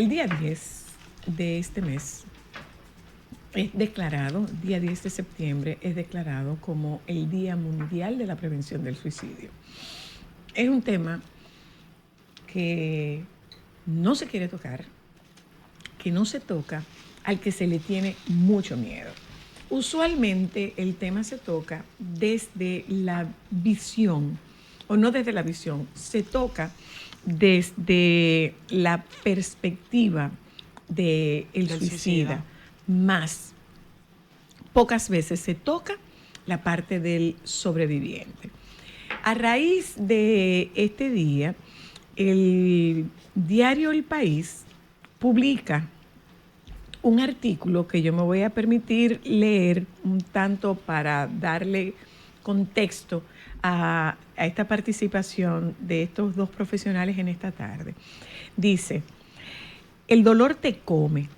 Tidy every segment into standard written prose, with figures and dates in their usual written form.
El día 10 de este mes es declarado, día 10 de septiembre, es declarado como el Día Mundial de la Prevención del Suicidio. Es un tema que no se quiere tocar, que no se toca, al que se le tiene mucho miedo. Usualmente el tema se toca desde la visión, o no desde la visión, se toca desde la perspectiva del suicida, más pocas veces se toca la parte del sobreviviente. A raíz de este día, el diario El País publica un artículo que yo me voy a permitir leer un tanto para darle contexto a esta participación de estos dos profesionales en esta tarde. Dice, el dolor te come,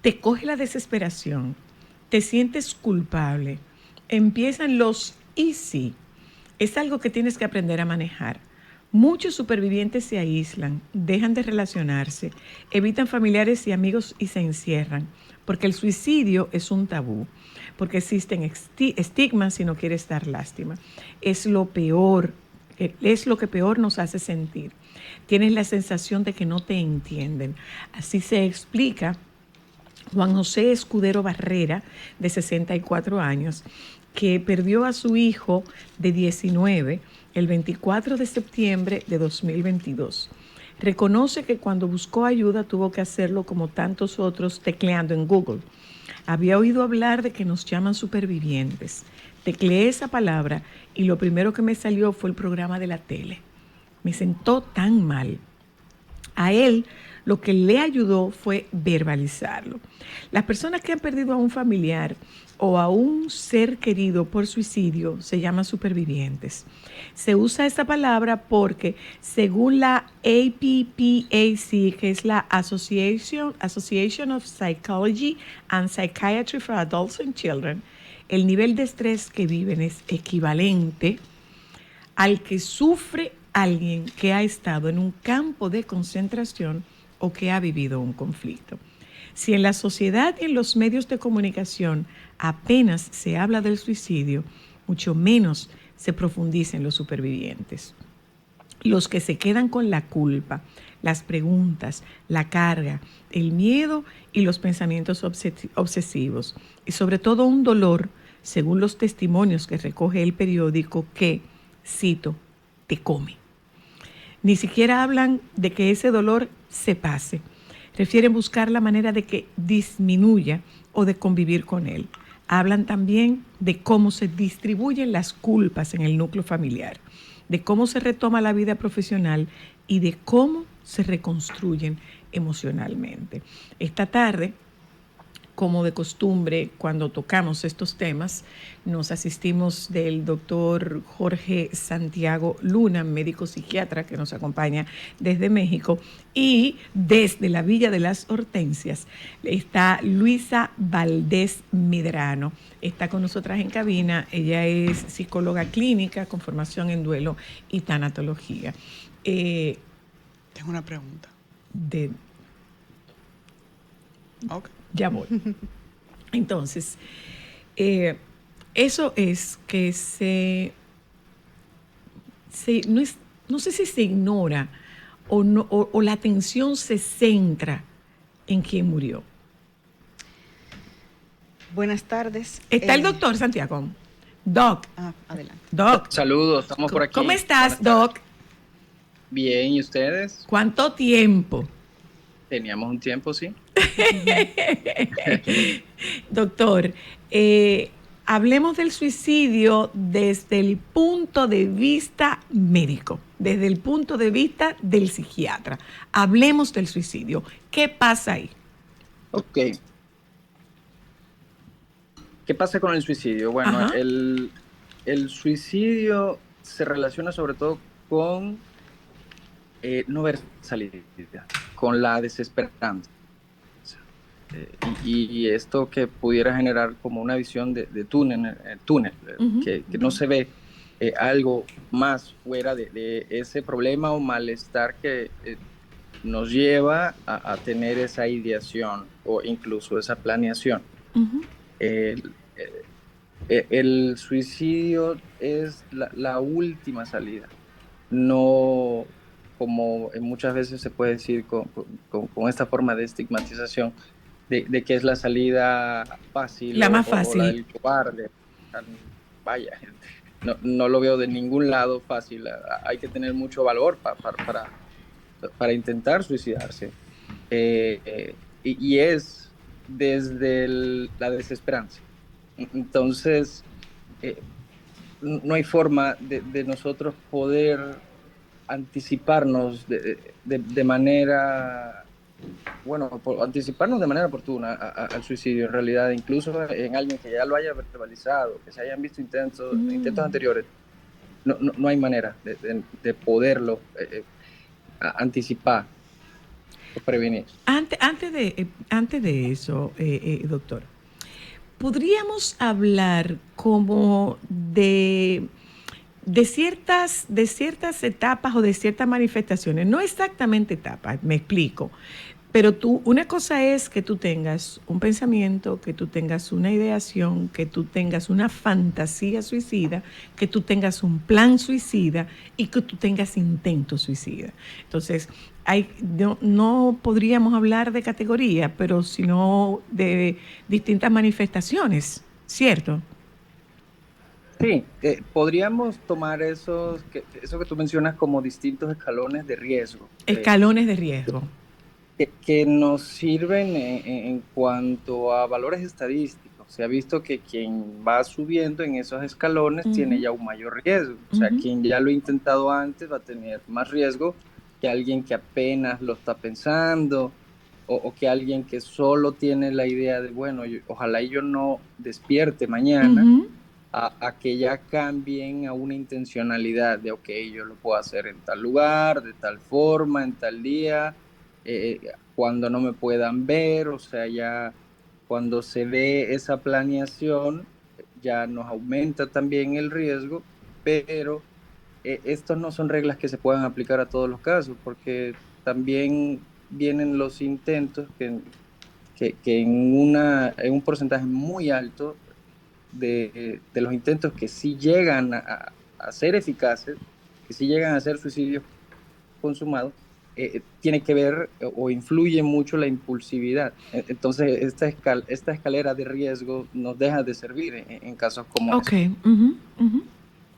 te coge la desesperación, te sientes culpable, empiezan los y sí. Es algo que tienes que aprender a manejar. Muchos supervivientes se aíslan, dejan de relacionarse, evitan familiares y amigos y se encierran, porque el suicidio es un tabú, porque existen estigmas si no quieres dar lástima. Es lo peor, es lo que peor nos hace sentir. Tienes la sensación de que no te entienden. Así se explica Juan José Escudero Barrera, de 64 años, que perdió a su hijo de 19 el 24 de septiembre de 2022. Reconoce que cuando buscó ayuda tuvo que hacerlo como tantos otros tecleando en Google. Había oído hablar de que nos llaman supervivientes. Tecleé esa palabra y lo primero que me salió fue el programa de la tele. Me sentó tan mal. A él lo que le ayudó fue verbalizarlo. Las personas que han perdido a un familiar o a un ser querido por suicidio se llaman supervivientes. Se usa esta palabra porque según la APPAC, que es la Association of Psychology and Psychiatry for Adults and Children, el nivel de estrés que viven es equivalente al que sufre alguien que ha estado en un campo de concentración o que ha vivido un conflicto. Si en la sociedad y en los medios de comunicación apenas se habla del suicidio, mucho menos se profundiza en los supervivientes. Los que se quedan con la culpa, las preguntas, la carga, el miedo y los pensamientos obsesivos. Y sobre todo un dolor, según los testimonios que recoge el periódico, que, cito, te come. Ni siquiera hablan de que ese dolor se pase. Prefieren buscar la manera de que disminuya o de convivir con él. Hablan también de cómo se distribuyen las culpas en el núcleo familiar, de cómo se retoma la vida profesional y de cómo se reconstruyen emocionalmente. Esta tarde, como de costumbre, cuando tocamos estos temas, nos asistimos del doctor Jorge Santiago Luna, médico psiquiatra que nos acompaña desde México, y desde la Villa de las Hortensias está Luisa Valdés Medrano. Está con nosotras en cabina. Ella es psicóloga clínica con formación en duelo y tanatología. Tengo una pregunta. Okay. Ya voy. Entonces, eso es que no sé si se ignora o la atención se centra en quién murió. Buenas tardes. Está el doctor Santiago. Doc. Adelante. Doc. Saludos, estamos por aquí. ¿Cómo estás, Doc? Bien, ¿y ustedes? ¿Cuánto tiempo? Teníamos un tiempo, sí. Doctor, hablemos del suicidio desde el punto de vista médico, desde el punto de vista del psiquiatra. Hablemos del suicidio. ¿Qué pasa ahí? Ok. ¿Qué pasa con el suicidio? Bueno, el suicidio se relaciona sobre todo con no ver salida, con la desesperanza. Y esto que pudiera generar como una visión de túnel, que no se ve algo más fuera de ese problema o malestar que nos lleva a tener esa ideación o incluso esa planeación. Ujú. El suicidio es la última salida, no como muchas veces se puede decir con esta forma de estigmatización de que es la salida fácil La más o la fácil. del cobarde. Vaya, no lo veo de ningún lado fácil. Hay que tener mucho valor para intentar suicidarse. Y es desde la desesperanza. Entonces, eh, no hay forma de nosotros poder anticiparnos de manera, bueno, anticiparnos de manera oportuna al suicidio, en realidad, incluso en alguien que ya lo haya verbalizado, que se hayan visto intentos Mm. anteriores, no hay manera de poderlo anticipar o prevenir. Antes de eso, doctor, podríamos hablar como de ciertas etapas o de ciertas manifestaciones, no exactamente etapas, me explico, pero una cosa es que tú tengas un pensamiento, que tú tengas una ideación, que tú tengas una fantasía suicida, que tú tengas un plan suicida y que tú tengas intento suicida. Entonces, no podríamos hablar de categoría, pero sino de distintas manifestaciones, ¿cierto? Sí, podríamos tomar eso que tú mencionas como distintos escalones de riesgo. Escalones de riesgo. Que nos sirven en cuanto a valores estadísticos. Se ha visto que quien va subiendo en esos escalones tiene Ujú, ya un mayor riesgo. O sea, ujú, quien ya lo ha intentado antes va a tener más riesgo que alguien que apenas lo está pensando o que alguien que solo tiene la idea de, bueno, ojalá yo no despierte mañana, ujú. a que ya cambien a una intencionalidad de, ok, yo lo puedo hacer en tal lugar, de tal forma, en tal día, cuando no me puedan ver, o sea, ya cuando se ve esa planeación, ya nos aumenta también el riesgo, pero estos no son reglas que se puedan aplicar a todos los casos, porque también vienen los intentos que en un porcentaje muy alto de los intentos que sí llegan a ser eficaces, que sí llegan a ser suicidios consumados, tiene que ver o influye mucho la impulsividad. Entonces, esta escalera de riesgo nos deja de servir en casos como Ok. estos. Ujú, ujú.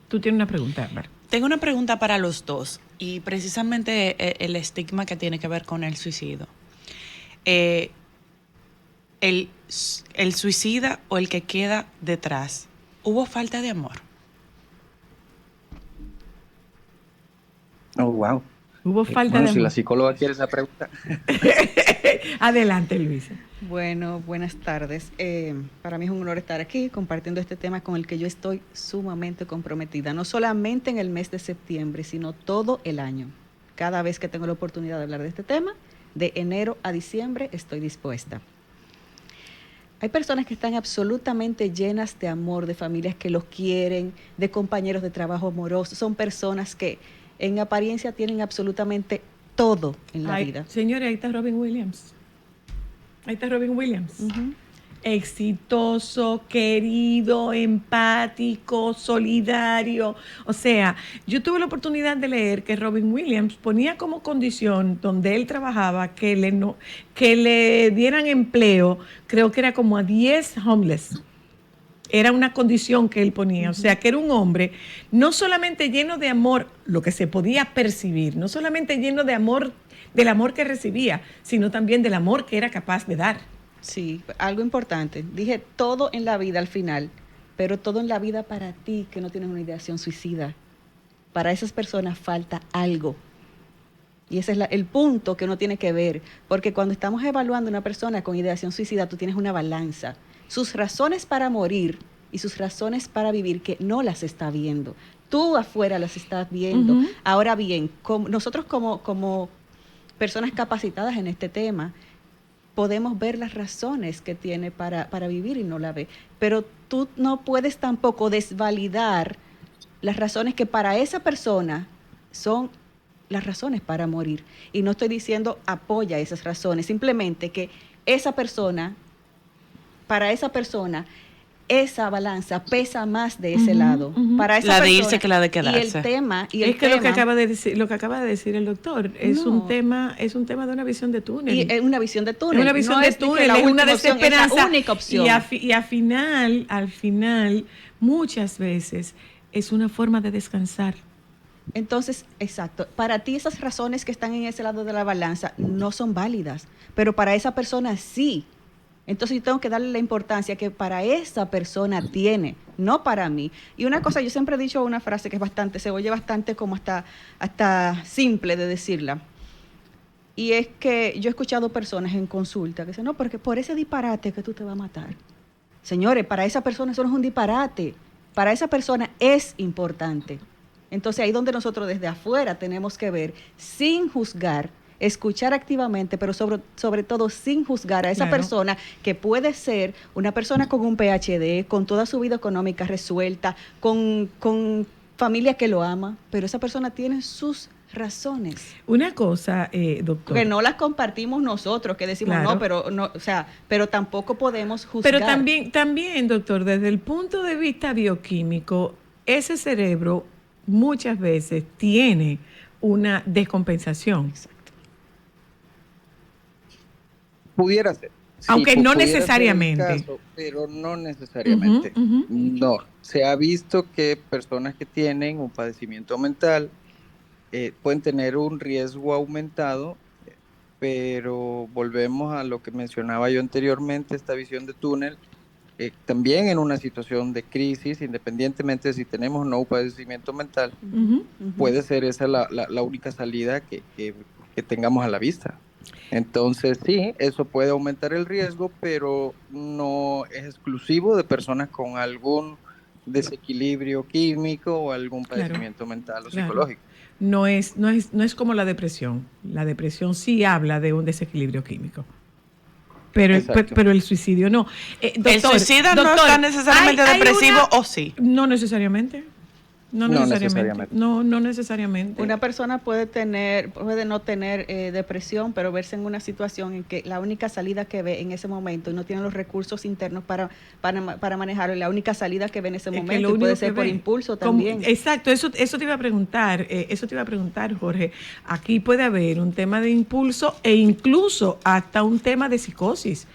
Tú tienes una pregunta, Ámbar. Tengo una pregunta para los dos y precisamente el estigma que tiene que ver con el suicidio. Eh, el, el suicida o el que queda detrás, ¿hubo falta de amor? Oh, wow. Hubo falta Bueno, de si la amor. psicóloga quiere esa pregunta. Adelante, Luisa. Bueno, buenas tardes. Para mí es un honor estar aquí compartiendo este tema con el que yo estoy sumamente comprometida, no solamente en el mes de septiembre, sino todo el año. Cada vez que tengo la oportunidad de hablar de este tema, de enero a diciembre, estoy dispuesta. Hay personas que están absolutamente llenas de amor, de familias que los quieren, de compañeros de trabajo amorosos. Son personas que en apariencia tienen absolutamente todo en la Ay, vida. señores, ahí está Robin Williams. Ahí está Robin Williams. Uh-huh. Exitoso, querido, empático, solidario. O sea, yo tuve la oportunidad de leer que Robin Williams ponía como condición donde él trabajaba que le dieran empleo, creo que era como a 10 homeless. Era una condición que él ponía, o sea, que era un hombre no solamente lleno de amor, lo que se podía percibir, no solamente lleno de amor, del amor que recibía, sino también del amor que era capaz de dar. Sí, algo importante. Dije todo en la vida al final, pero todo en la vida para ti que no tienes una ideación suicida. Para esas personas falta algo. Y ese es el punto que uno tiene que ver, porque cuando estamos evaluando a una persona con ideación suicida, tú tienes una balanza. Sus razones para morir y sus razones para vivir que no las está viendo. Tú afuera las estás viendo. Ujú. Ahora bien, nosotros como personas capacitadas en este tema, podemos ver las razones que tiene para vivir y no la ve. Pero tú no puedes tampoco desvalidar las razones que para esa persona son las razones para morir. Y no estoy diciendo apoya esas razones, simplemente que para esa persona, esa balanza pesa más de ese lado. Para esa la de persona, irse que la de quedarse. Lo que acaba de decir el doctor es un tema de una visión de túnel. Y es una visión de túnel. Es una visión de túnel, es una desesperanza. Es la única opción. Y al final, muchas veces es una forma de descansar. Entonces, exacto, para ti esas razones que están en ese lado de la balanza no son válidas, pero para esa persona sí. Entonces yo tengo que darle la importancia que para esa persona tiene, no para mí. Y una cosa, yo siempre he dicho una frase que se oye bastante como hasta simple de decirla. Y es que yo he escuchado personas en consulta que dicen, no, porque por ese disparate que tú te vas a matar. Señores, para esa persona eso no es un disparate. Para esa persona es importante. Entonces ahí donde nosotros desde afuera tenemos que ver, sin juzgar, escuchar activamente, pero sobre todo sin juzgar a esa persona que puede ser una persona con un PhD, con toda su vida económica resuelta, con familia que lo ama, pero esa persona tiene sus razones. Una cosa, doctor. Que no las compartimos nosotros, que decimos pero tampoco podemos juzgar. Pero también, doctor, desde el punto de vista bioquímico, ese cerebro muchas veces tiene una descompensación. Exacto. Pudiera ser. Sí, aunque no necesariamente. Caso, pero no necesariamente. No. Se ha visto que personas que tienen un padecimiento mental pueden tener un riesgo aumentado, pero volvemos a lo que mencionaba yo anteriormente, esta visión de túnel. También en una situación de crisis, independientemente de si tenemos o no un padecimiento mental, puede ser esa la única salida que tengamos a la vista. Entonces sí, eso puede aumentar el riesgo, pero no es exclusivo de personas con algún desequilibrio químico o algún padecimiento mental o psicológico. No es como la depresión. La depresión sí habla de un desequilibrio químico. Pero el suicidio no. Doctor, ¿el suicida no está necesariamente depresivo o sí? No necesariamente. No necesariamente. Una persona puede no tener depresión, pero verse en una situación en que la única salida que ve en ese momento y no tiene los recursos internos para manejarlo, la única salida que ve en ese momento puede ser por impulso también. Exacto, eso te iba a preguntar, Jorge. Aquí puede haber un tema de impulso e incluso hasta un tema de psicosis.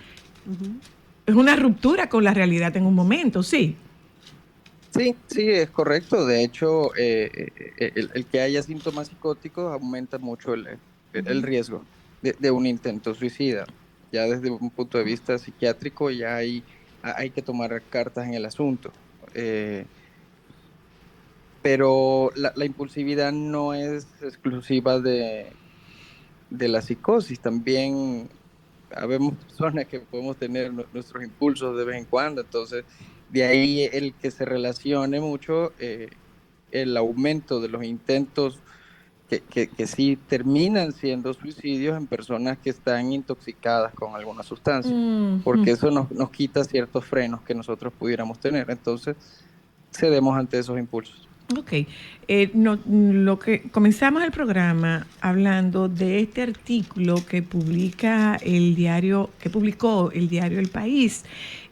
Es una ruptura con la realidad en un momento, sí. Sí, es correcto. De hecho, el que haya síntomas psicóticos aumenta mucho el riesgo de un intento suicida. Ya desde un punto de vista psiquiátrico ya hay que tomar cartas en el asunto. Pero la impulsividad no es exclusiva de la psicosis. También habemos personas que podemos tener nuestros impulsos de vez en cuando, entonces de ahí el que se relacione mucho el aumento de los intentos que sí terminan siendo suicidios en personas que están intoxicadas con alguna sustancia, porque eso nos quita ciertos frenos que nosotros pudiéramos tener, entonces cedemos ante esos impulsos. Ok, lo que comenzamos el programa hablando de este artículo que publicó el diario El País,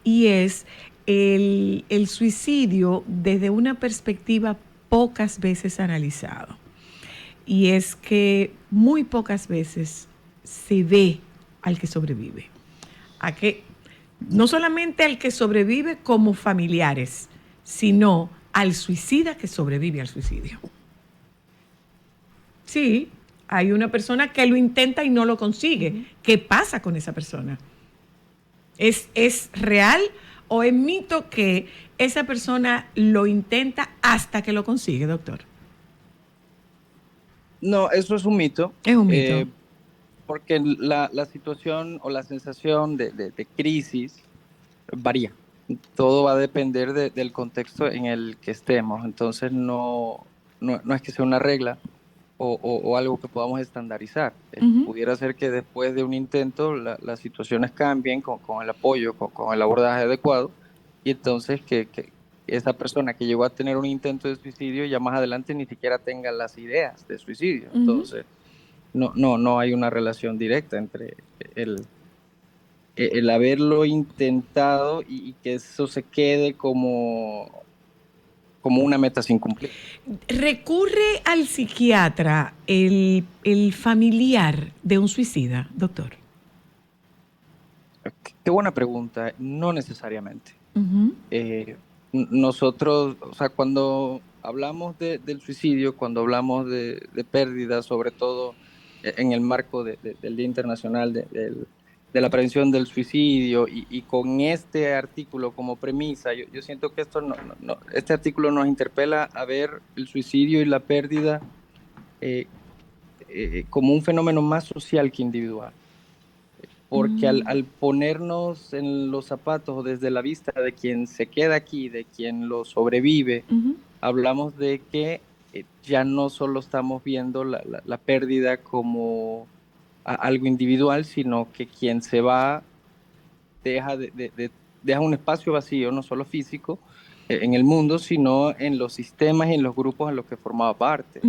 y es el suicidio desde una perspectiva pocas veces analizado. Y es que muy pocas veces se ve al que sobrevive. No solamente al que sobrevive como familiares, sino al suicida que sobrevive al suicidio. Sí, hay una persona que lo intenta y no lo consigue. ¿Qué pasa con esa persona? ¿Es real o es mito que esa persona lo intenta hasta que lo consigue, doctor? No, eso es un mito. Es un mito. Porque la situación o la sensación de crisis varía. Todo va a depender del contexto en el que estemos. Entonces no es que sea una regla o algo que podamos estandarizar. Pudiera ser que después de un intento las situaciones cambien con el apoyo, con el abordaje adecuado, y entonces que esa persona que llegó a tener un intento de suicidio ya más adelante ni siquiera tenga las ideas de suicidio. Entonces, no hay una relación directa entre el haberlo intentado y que eso se quede como una meta sin cumplir. ¿Recurre al psiquiatra el familiar de un suicida, doctor? Qué buena pregunta. No necesariamente. Nosotros, o sea, cuando hablamos del suicidio, cuando hablamos de pérdida, sobre todo en el marco del Día Internacional de la Prevención del Suicidio, y con este artículo como premisa, yo siento que este artículo nos interpela a ver el suicidio y la pérdida como un fenómeno más social que individual. Porque al ponernos en los zapatos desde la vista de quien se queda aquí, de quien lo sobrevive, hablamos de que ya no solo estamos viendo la pérdida como algo individual, sino que quien se va deja un espacio vacío, no solo físico, en el mundo, sino en los sistemas y en los grupos en los que formaba parte.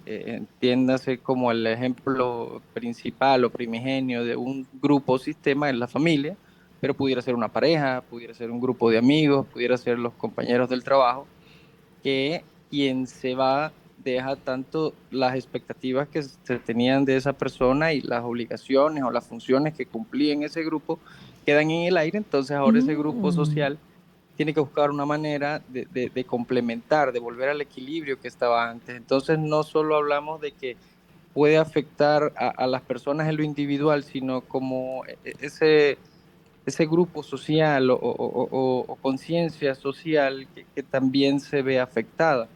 Entiéndase como el ejemplo principal o primigenio de un grupo o sistema en la familia, pero pudiera ser una pareja, pudiera ser un grupo de amigos, pudiera ser los compañeros del trabajo, que quien se va deja tanto las expectativas que se tenían de esa persona y las obligaciones o las funciones que cumplía en ese grupo quedan en el aire. Entonces ahora ese grupo social tiene que buscar una manera de complementar, de volver al equilibrio que estaba antes. Entonces no solo hablamos de que puede afectar a las personas en lo individual, sino como ese grupo social o conciencia social que también se ve afectada.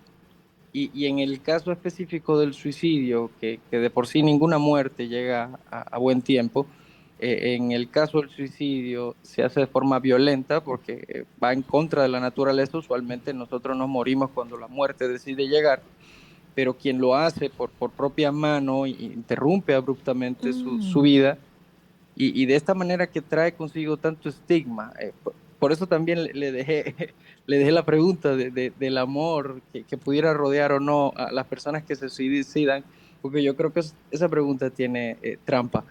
Y en el caso específico del suicidio, que de por sí ninguna muerte llega a buen tiempo, en el caso del suicidio se hace de forma violenta porque va en contra de la naturaleza. Usualmente nosotros nos morimos cuando la muerte decide llegar, pero quien lo hace por propia mano interrumpe abruptamente su vida, y de esta manera que trae consigo tanto estigma. Por eso también le dejé la pregunta del amor que pudiera rodear o no a las personas que se suicidan, porque yo creo que esa pregunta tiene trampa.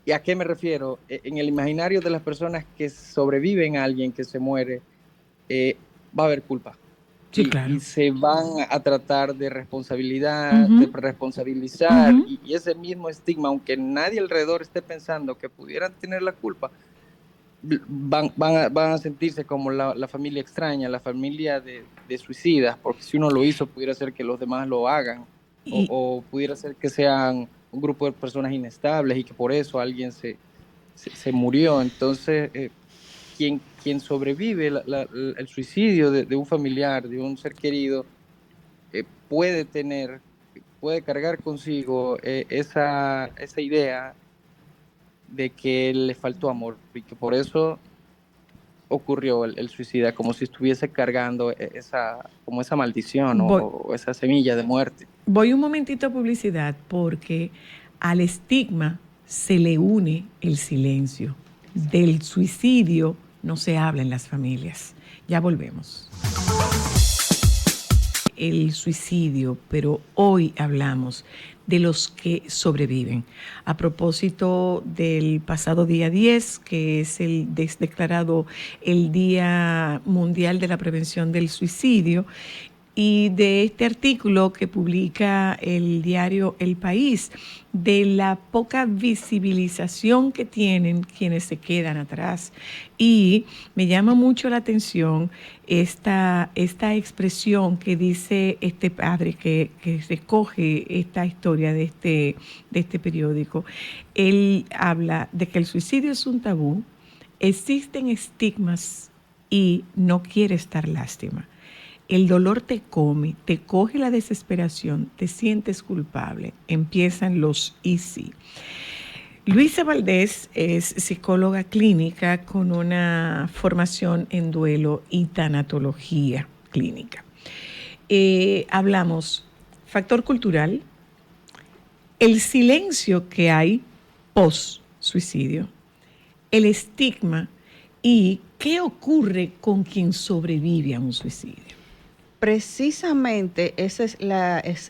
¿Y a qué me refiero? En el imaginario de las personas que sobreviven a alguien que se muere, va a haber culpa. Sí, claro. Y se van a tratar de de responsabilizar, y ese mismo estigma, aunque nadie alrededor esté pensando que pudieran tener la culpa, van a sentirse como la familia extraña, la familia de suicidas, porque si uno lo hizo, pudiera ser que los demás lo hagan, o pudiera ser que sean un grupo de personas inestables y que por eso alguien se murió. Entonces, quien sobrevive el suicidio de un familiar, de un ser querido, puede cargar consigo esa idea de que le faltó amor y que por eso ocurrió el suicida, como si estuviese cargando como esa maldición o esa semilla de muerte. Voy un momentito a publicidad, porque al estigma se le une el silencio. Del suicidio no se habla en las familias. Ya volvemos. El suicidio, pero hoy hablamos de los que sobreviven. A propósito del pasado día 10, que es declarado el Día Mundial de la Prevención del Suicidio, y de este artículo que publica el diario El País, de la poca visibilización que tienen quienes se quedan atrás. Y me llama mucho la atención esta expresión que dice este padre que recoge esta historia de este periódico. Él habla de que el suicidio es un tabú, existen estigmas y no quieres dar lástima. El dolor te come, te coge la desesperación, te sientes culpable. Empiezan los y sí. Luisa Valdés es psicóloga clínica con una formación en duelo y tanatología clínica. Hablamos factor cultural, el silencio que hay post-suicidio, el estigma y ¿qué ocurre con quien sobrevive a un suicidio? Precisamente ese es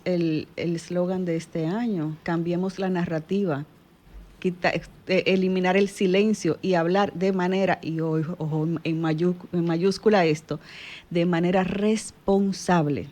el eslogan de este año. Cambiemos la narrativa, eliminar el silencio y hablar de manera, y ojo, en mayúscula esto, de manera responsable.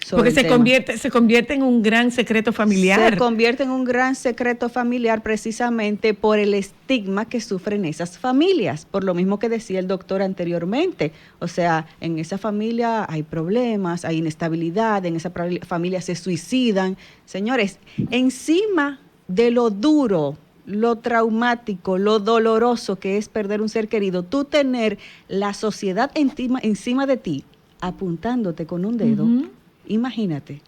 Porque se convierte en un gran secreto familiar. Se convierte en un gran secreto familiar precisamente por el estigma que sufren esas familias, por lo mismo que decía el doctor anteriormente. O sea, en esa familia hay problemas, hay inestabilidad, en esa familia se suicidan. Señores, encima de lo duro, lo traumático, lo doloroso que es perder un ser querido, tú tener la sociedad encima de ti, apuntándote con un dedo. Imagínate.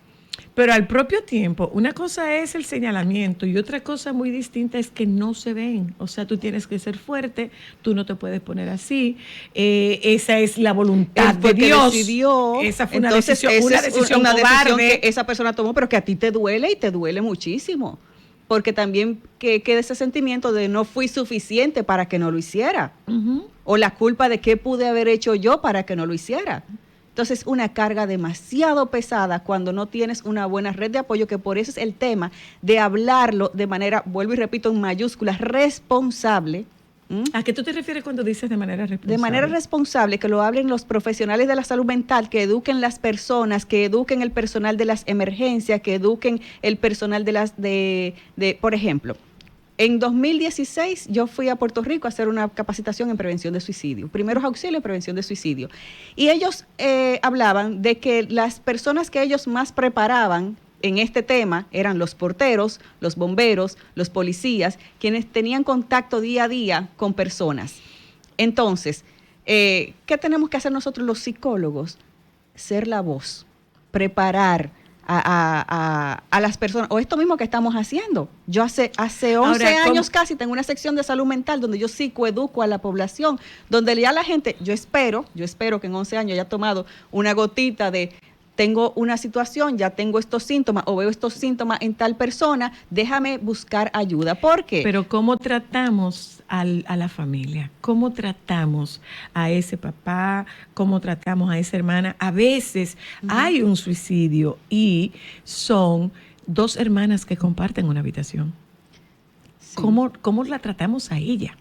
Pero al propio tiempo, una cosa es el señalamiento y otra cosa muy distinta es que no se ven. O sea, tú tienes que ser fuerte, tú no te puedes poner así. Esa es la voluntad de Dios. Decidió. Esa fue una decisión cobarde que esa persona tomó, pero que a ti te duele y te duele muchísimo. Porque también queda ese sentimiento de no fui suficiente para que no lo hiciera. O la culpa de qué pude haber hecho yo para que no lo hiciera. Entonces, una carga demasiado pesada cuando no tienes una buena red de apoyo, que por eso es el tema de hablarlo de manera, vuelvo y repito, en mayúsculas, responsable. ¿A qué tú te refieres cuando dices de manera responsable? De manera responsable, que lo hablen los profesionales de la salud mental, que eduquen las personas, que eduquen el personal de las emergencias, que eduquen el personal por ejemplo, en 2016 yo fui a Puerto Rico a hacer una capacitación en prevención de suicidio, primeros auxilios en prevención de suicidio. Y ellos hablaban de que las personas que ellos más preparaban en este tema eran los porteros, los bomberos, los policías, quienes tenían contacto día a día con personas. Entonces, ¿qué tenemos que hacer nosotros los psicólogos? Ser la voz, preparar a las personas, o esto mismo que estamos haciendo. Yo hace 11 años casi tengo una sección de salud mental donde yo psicoeduco a la población, donde ya la gente, yo espero que en 11 años haya tomado una gotita de tengo una situación, ya tengo estos síntomas o veo estos síntomas en tal persona, déjame buscar ayuda. ¿Por qué? Pero ¿cómo tratamos a la familia? ¿Cómo tratamos a ese papá? ¿Cómo tratamos a esa hermana? A veces hay un suicidio y son dos hermanas que comparten una habitación. Sí. ¿Cómo la tratamos a ella?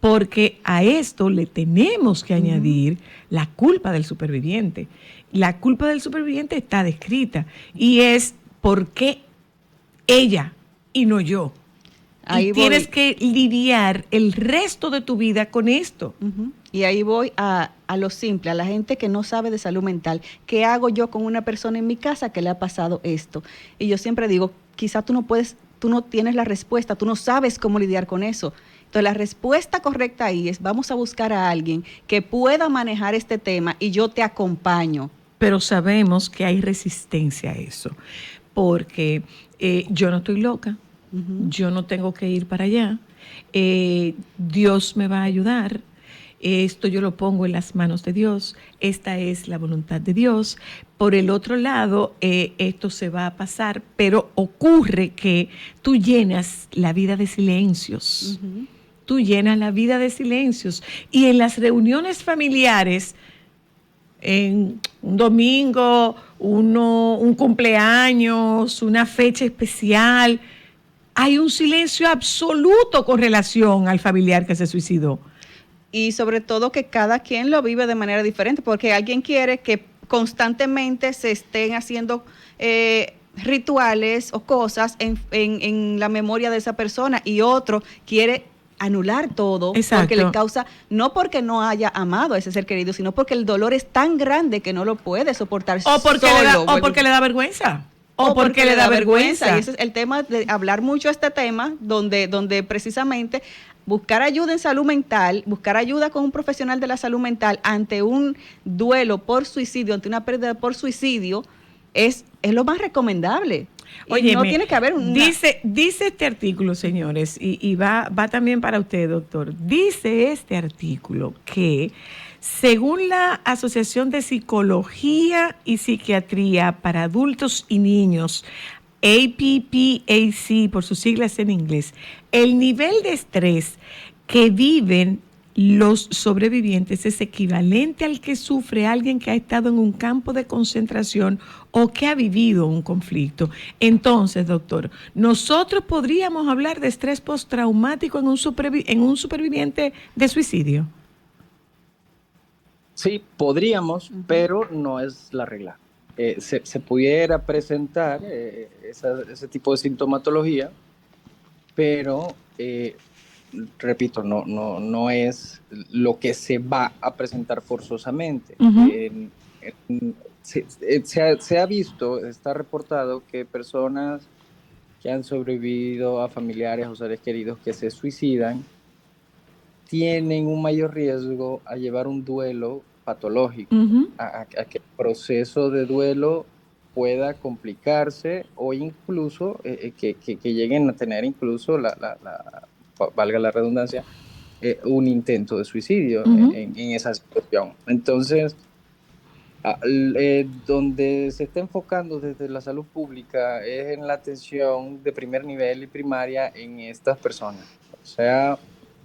Porque a esto le tenemos que añadir la culpa del superviviente. La culpa del superviviente está descrita y es ¿por qué ella y no yo? Y tienes que lidiar el resto de tu vida con esto. Y ahí voy a lo simple, a la gente que no sabe de salud mental. ¿Qué hago yo con una persona en mi casa que le ha pasado esto? Y yo siempre digo, quizá tú no tienes la respuesta, tú no sabes cómo lidiar con eso. Entonces, la respuesta correcta ahí es, vamos a buscar a alguien que pueda manejar este tema y yo te acompaño. Pero sabemos que hay resistencia a eso, porque yo no estoy loca, yo no tengo que ir para allá, Dios me va a ayudar, esto yo lo pongo en las manos de Dios, esta es la voluntad de Dios. Por el otro lado, esto se va a pasar, pero ocurre que tú llenas la vida de silencios. Tú llenas la vida de silencios. Y en las reuniones familiares, en un domingo, un cumpleaños, una fecha especial, hay un silencio absoluto con relación al familiar que se suicidó. Y sobre todo que cada quien lo vive de manera diferente, porque alguien quiere que constantemente se estén haciendo rituales o cosas en la memoria de esa persona, y otro quiere anular todo. Exacto. Porque le causa, no porque no haya amado a ese ser querido, sino porque el dolor es tan grande que no lo puede soportar o porque solo. O porque le da vergüenza. O porque le da vergüenza. Y ese es el tema de hablar mucho este tema, donde precisamente buscar ayuda en salud mental, buscar ayuda con un profesional de la salud mental ante un duelo por suicidio, ante una pérdida por suicidio, es lo más recomendable. Oye, no tiene que haber dice este artículo, señores, y va también para usted, doctor. Dice este artículo que según la Asociación de Psicología y Psiquiatría para Adultos y Niños, APPAC por sus siglas en inglés, el nivel de estrés que viven los sobrevivientes es equivalente al que sufre alguien que ha estado en un campo de concentración o que ha vivido un conflicto. Entonces, doctor, nosotros podríamos hablar de estrés postraumático en un superviviente de suicidio. Sí, podríamos, pero no es la regla. Se pudiera presentar ese tipo de sintomatología, pero repito, no es lo que se va a presentar forzosamente. Se ha visto, está reportado que personas que han sobrevivido a familiares o seres queridos que se suicidan tienen un mayor riesgo a llevar un duelo patológico, a que el proceso de duelo pueda complicarse o incluso que lleguen a tener incluso valga la redundancia, un intento de suicidio en esa situación. Entonces, donde se está enfocando desde la salud pública es en la atención de primer nivel y primaria en estas personas. O sea,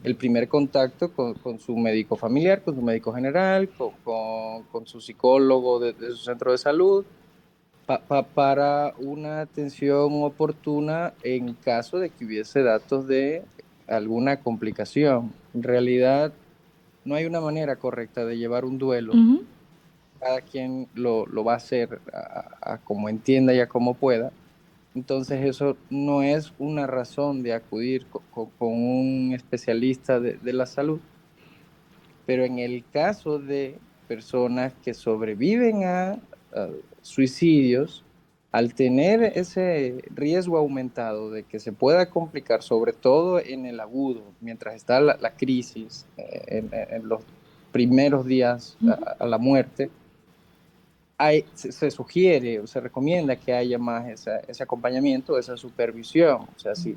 el primer contacto con su médico familiar, con su médico general, con su psicólogo de su centro de salud, para una atención oportuna en caso de que hubiese datos de alguna complicación. En realidad, no hay una manera correcta de llevar un duelo. Cada quien lo va a hacer a como entienda y a como pueda. Entonces eso no es una razón de acudir con un especialista de la salud, pero en el caso de personas que sobreviven a suicidios, al tener ese riesgo aumentado de que se pueda complicar, sobre todo en el agudo, mientras está la crisis, en los primeros días a la muerte, se sugiere o se recomienda que haya más ese acompañamiento, esa supervisión. O sea, si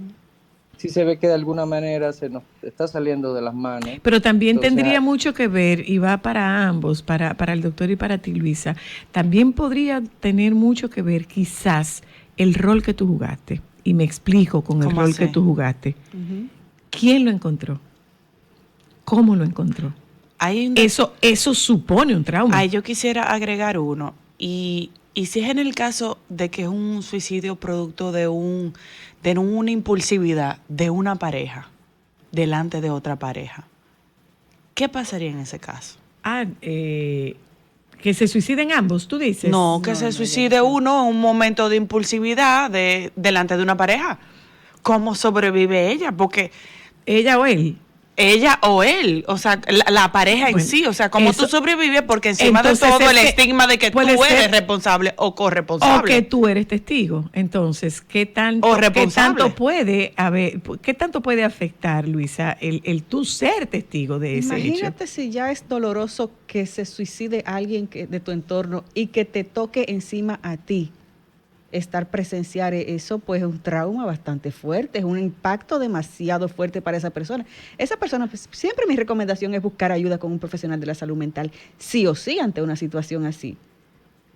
se ve que de alguna manera se nos está saliendo de las manos. Pero también tendría mucho que ver, y va para ambos, para el doctor y para ti, Luisa, también podría tener mucho que ver quizás el rol que tú jugaste. Y me explico con el rol que tú jugaste. ¿Quién lo encontró? ¿Cómo lo encontró? Eso supone un trauma. Yo quisiera agregar uno. Y si es en el caso de que es un suicidio producto de una impulsividad de una pareja delante de otra pareja, ¿qué pasaría en ese caso? Que se suiciden ambos, tú dices. No, que se suicide uno en un momento de impulsividad delante de una pareja. ¿Cómo sobrevive ella? Porque ella o él. Ella o él, o sea, la pareja en sí, o sea, cómo tú sobrevives, porque encima de todo el estigma de que tú eres responsable o corresponsable. O que tú eres testigo. Entonces, ¿qué tanto puede afectar, Luisa, el tú ser testigo de ese hecho? Imagínate si ya es doloroso que se suicide alguien de tu entorno y que te toque encima a ti. Presenciar eso, pues es un trauma bastante fuerte, es un impacto demasiado fuerte para esa persona. Esa persona, pues, siempre mi recomendación es buscar ayuda con un profesional de la salud mental, sí o sí, ante una situación así.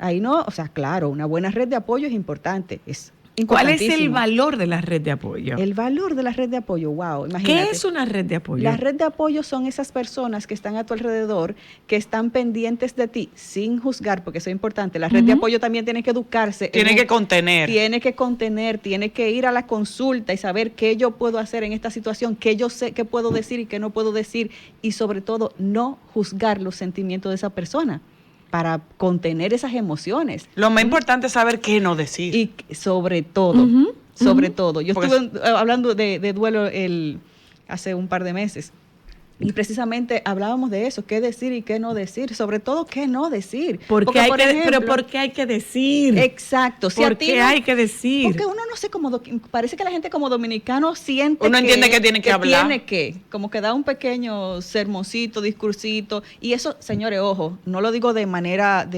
Ahí no, o sea, claro, una buena red de apoyo es importante, es ¿Cuál es el valor de la red de apoyo? El valor de la red de apoyo, wow, imagínate. ¿Qué es una red de apoyo? La red de apoyo son esas personas que están a tu alrededor, que están pendientes de ti, sin juzgar, porque eso es importante. La red de apoyo también tiene que educarse. Tiene que contener. Tiene que ir a la consulta y saber qué yo puedo hacer en esta situación, qué yo sé, qué puedo decir y qué no puedo decir. Y sobre todo, no juzgar los sentimientos de esa persona, para contener esas emociones. Lo más importante es saber qué no decir. Y sobre todo, todo. Yo estuve hablando de duelo hace un par de meses. Y precisamente hablábamos de eso, qué decir y qué no decir, sobre todo qué no decir. ¿Por qué hay que decir? Exacto. ¿Por qué hay que decir? Porque uno no sé, parece que la gente como dominicano siente uno entiende que tiene que hablar. Como que da un pequeño sermoncito, discursito. Y eso, señores, ojo, no lo digo de manera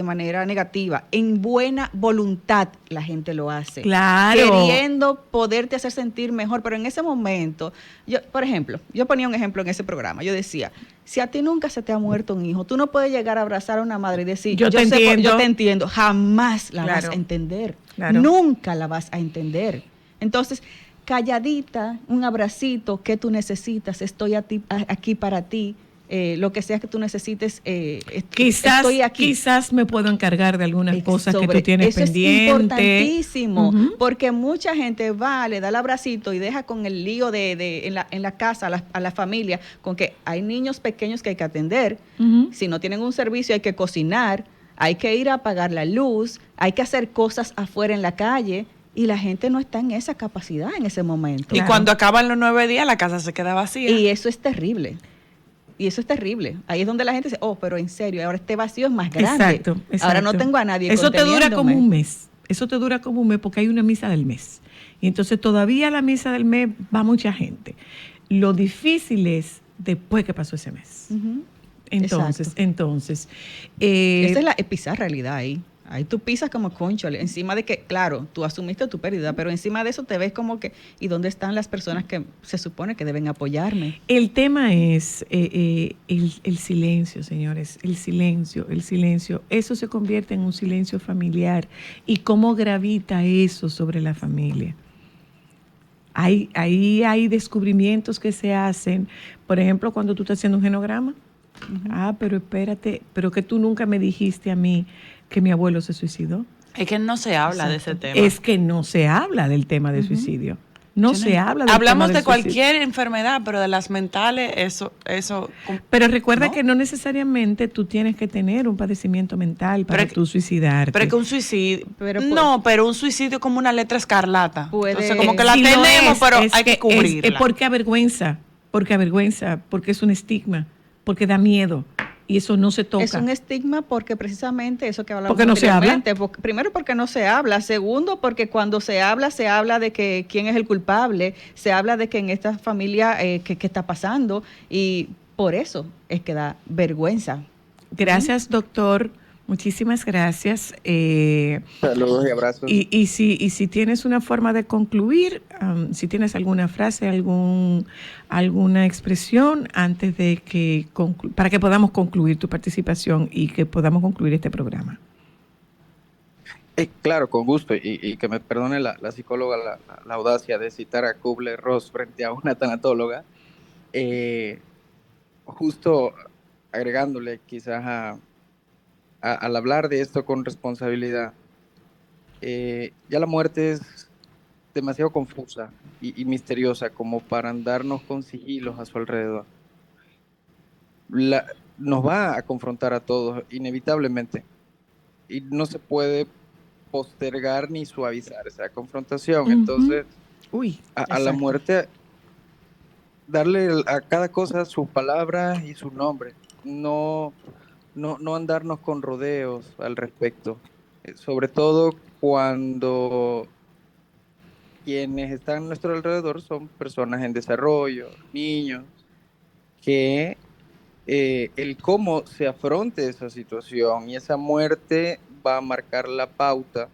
negativa. En buena voluntad la gente lo hace. Claro. Queriendo poderte hacer sentir mejor. Pero en ese momento, por ejemplo, yo ponía un ejemplo en ese programa. Yo decía, si a ti nunca se te ha muerto un hijo, tú no puedes llegar a abrazar a una madre y decir, yo te entiendo, jamás la vas a entender, nunca la vas a entender. Entonces, calladita, un abracito, ¿qué tú necesitas? Estoy aquí para ti. lo que sea que tú necesites, estoy aquí. Quizás me puedo encargar de algunas cosas que tú tienes pendiente. Eso es importantísimo, porque mucha gente va, le da el abracito y deja con el lío en la casa, a la familia, con que hay niños pequeños que hay que atender. Si no tienen un servicio hay que cocinar, hay que ir a apagar la luz, hay que hacer cosas afuera en la calle. Y la gente no está en esa capacidad en ese momento. Y cuando acaban los 9 días, la casa se queda vacía. Y eso es terrible. Ahí es donde la gente dice, pero en serio, ahora este vacío es más grande. Exacto. Ahora no tengo a nadie Eso te dura como un mes. Eso te dura como un mes porque hay una misa del mes. Y entonces todavía a la misa del mes va mucha gente. Lo difícil es después que pasó ese mes. Entonces. Esa es la pisar realidad ahí. Ahí tú pisas como cónchale, encima de que, claro, tú asumiste tu pérdida, pero encima de eso te ves como que, ¿y dónde están las personas que se supone que deben apoyarme? El tema es el silencio, señores, el silencio. Eso se convierte en un silencio familiar. ¿Y cómo gravita eso sobre la familia? Ahí hay descubrimientos que se hacen, por ejemplo, cuando tú estás haciendo un genograma. Pero espérate, pero que tú nunca me dijiste a mí que mi abuelo se suicidó. Es que no se habla de ese tema. Es que no se habla del tema de suicidio. No se habla del Hablamos tema de cualquier enfermedad, pero de las mentales, eso. Pero recuerda que no necesariamente tú tienes que tener un padecimiento mental para tú suicidarte. Pero que un suicidio. Pero un suicidio como una letra escarlata. Entonces, como que la si tenemos, pero hay que cubrirla. Es porque avergüenza, porque es un estigma, porque da miedo. Y eso no se toca. Es un estigma porque precisamente eso que hablamos anteriormente. Primero porque no se habla. Segundo porque cuando se habla de que quién es el culpable. Se habla de que en esta familia qué está pasando. Y por eso es que da vergüenza. Gracias, doctor. Muchísimas gracias. Saludos y abrazos. Y si tienes una forma de concluir, si tienes alguna frase, alguna expresión antes de que para que podamos concluir tu participación y que podamos concluir este programa. Claro, con gusto. Y que me perdone la psicóloga la audacia de citar a Kubler-Ross frente a una tanatóloga. Justo agregándole quizás al hablar de esto con responsabilidad, ya la muerte es demasiado confusa y misteriosa como para andarnos con sigilos a su alrededor. Nos va a confrontar a todos inevitablemente y no se puede postergar ni suavizar esa confrontación. Entonces, a la muerte, darle a cada cosa sus palabras y su nombre. No andarnos con rodeos al respecto, sobre todo cuando quienes están a nuestro alrededor son personas en desarrollo, niños, que el cómo se afronte esa situación y esa muerte va a marcar la pauta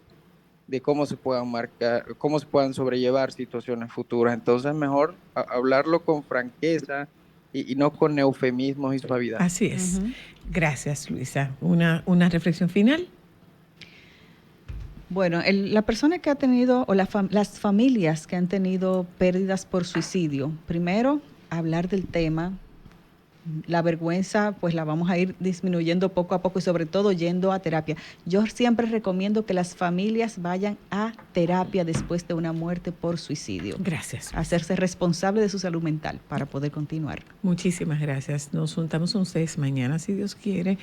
de cómo se puedan sobrellevar situaciones futuras. Entonces mejor hablarlo con franqueza y no con eufemismos y suavidad. Así es. Gracias, Luisa. ¿Una reflexión final? Bueno, la persona que ha tenido, o las familias que han tenido pérdidas por suicidio, primero, hablar del tema. La vergüenza, pues la vamos a ir disminuyendo poco a poco y sobre todo yendo a terapia. Yo siempre recomiendo que las familias vayan a terapia después de una muerte por suicidio. Gracias. Hacerse responsable de su salud mental para poder continuar. Muchísimas gracias. Nos juntamos un 6 mañana, si Dios quiere.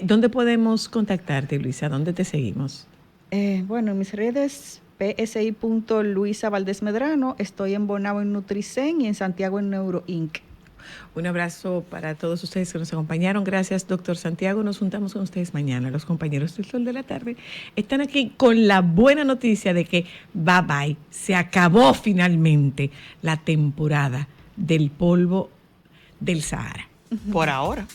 ¿Dónde podemos contactarte, Luisa? ¿Dónde te seguimos? Bueno, en mis redes, psi.Luisa Valdés Medrano. Estoy en Bonao en Nutricen y en Santiago en Neuroinc. Un abrazo para todos ustedes que nos acompañaron. Gracias, doctor Santiago. Nos juntamos con ustedes mañana. Los compañeros del Sol de la Tarde están aquí con la buena noticia de que bye. Se acabó finalmente la temporada del polvo del Sahara. Por ahora.